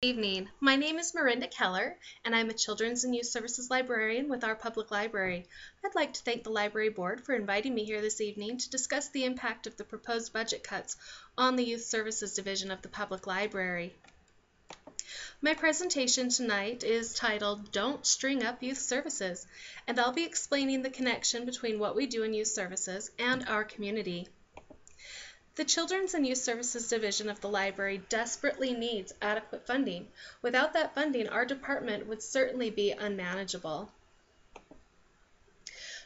Evening. My name is Miranda Keller, and I'm a Children's and Youth Services Librarian with our public library. I'd like to thank the Library Board for inviting me here this evening to discuss the impact of the proposed budget cuts on the Youth Services Division of the Public Library. My presentation tonight is titled Don't String Up Youth Services, and I'll be explaining the connection between what we do in youth services and our community. The Children's and Youth Services Division of the library desperately needs adequate funding. Without that funding, our department would certainly be unmanageable.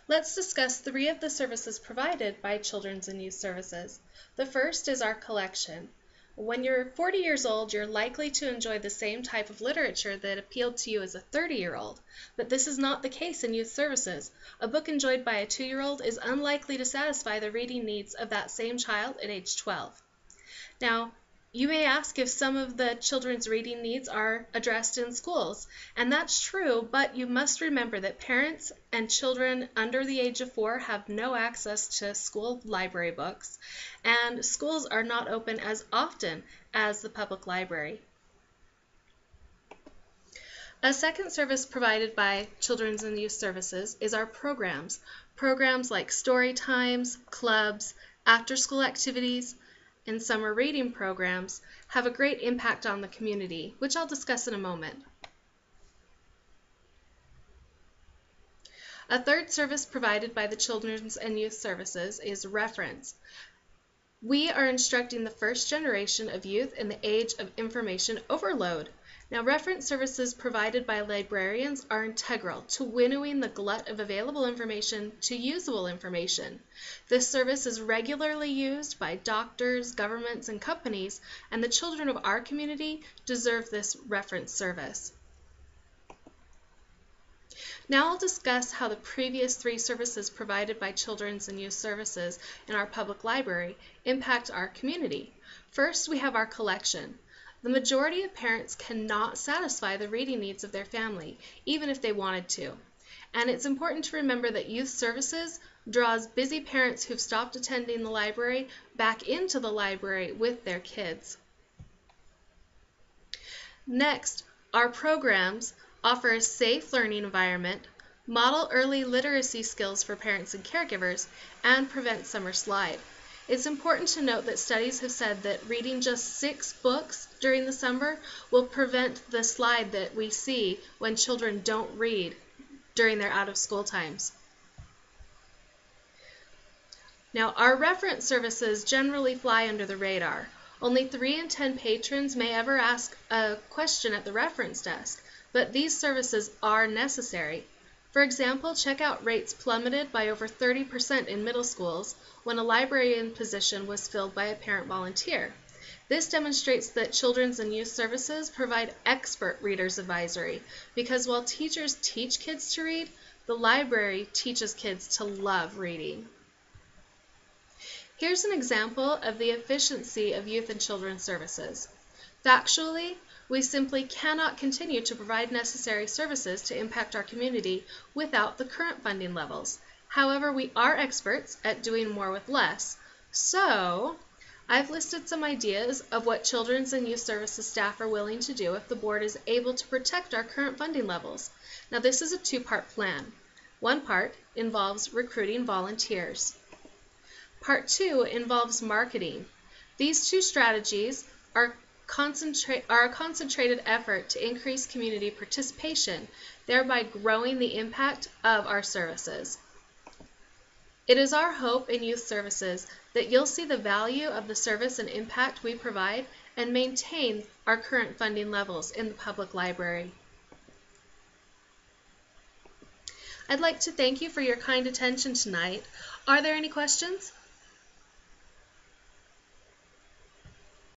Let's discuss three of the services provided by Children's and Youth Services. The first is our collection. When you're 40 years old, you're likely to enjoy the same type of literature that appealed to you as a 30-year-old, but this is not the case in youth services. A book enjoyed by a 2-year-old is unlikely to satisfy the reading needs of that same child at age 12. Now, you may ask if some of the children's reading needs are addressed in schools, and that's true, but you must remember that parents and children under the age of 4 have no access to school library books, and schools are not open as often as the public library. A second service provided by Children's and Youth Services is our programs. Programs like story times, clubs, after-school activities, and summer reading programs have a great impact on the community, which I'll discuss in a moment. A third service provided by the Children's and Youth Services is reference. We are instructing the first generation of youth in the age of information overload. Now, reference services provided by librarians are integral to winnowing the glut of available information to usable information. This service is regularly used by doctors, governments, and companies, and the children of our community deserve this reference service. Now I'll discuss how the previous three services provided by Children's and Youth Services in our public library impact our community. First, we have our collection. The majority of parents cannot satisfy the reading needs of their family, even if they wanted to. And it's important to remember that youth services draws busy parents who've stopped attending the library back into the library with their kids. Next, our programs offer a safe learning environment, model early literacy skills for parents and caregivers, and prevent summer slide. It's important to note that studies have said that reading just 6 books during the summer will prevent the slide that we see when children don't read during their out-of-school times. Now, our reference services generally fly under the radar. Only 3 in 10 patrons may ever ask a question at the reference desk, but these services are necessary. For example, checkout rates plummeted by over 30% in middle schools when a librarian position was filled by a parent volunteer. This demonstrates that Children's and Youth Services provide expert readers advisory, because while teachers teach kids to read, the library teaches kids to love reading. Here's an example of the efficiency of youth and children's services. Factually, we simply cannot continue to provide necessary services to impact our community without the current funding levels. However, we are experts at doing more with less. So, I've listed some ideas of what Children's and Youth Services staff are willing to do if the board is able to protect our current funding levels. Now, this is a 2-part plan. One part involves recruiting volunteers. Part 2 involves marketing. These 2 strategies are a concentrated effort to increase community participation, thereby growing the impact of our services. It is our hope in youth services that you'll see the value of the service and impact we provide and maintain our current funding levels in the public library. I'd like to thank you for your kind attention tonight. Are there any questions?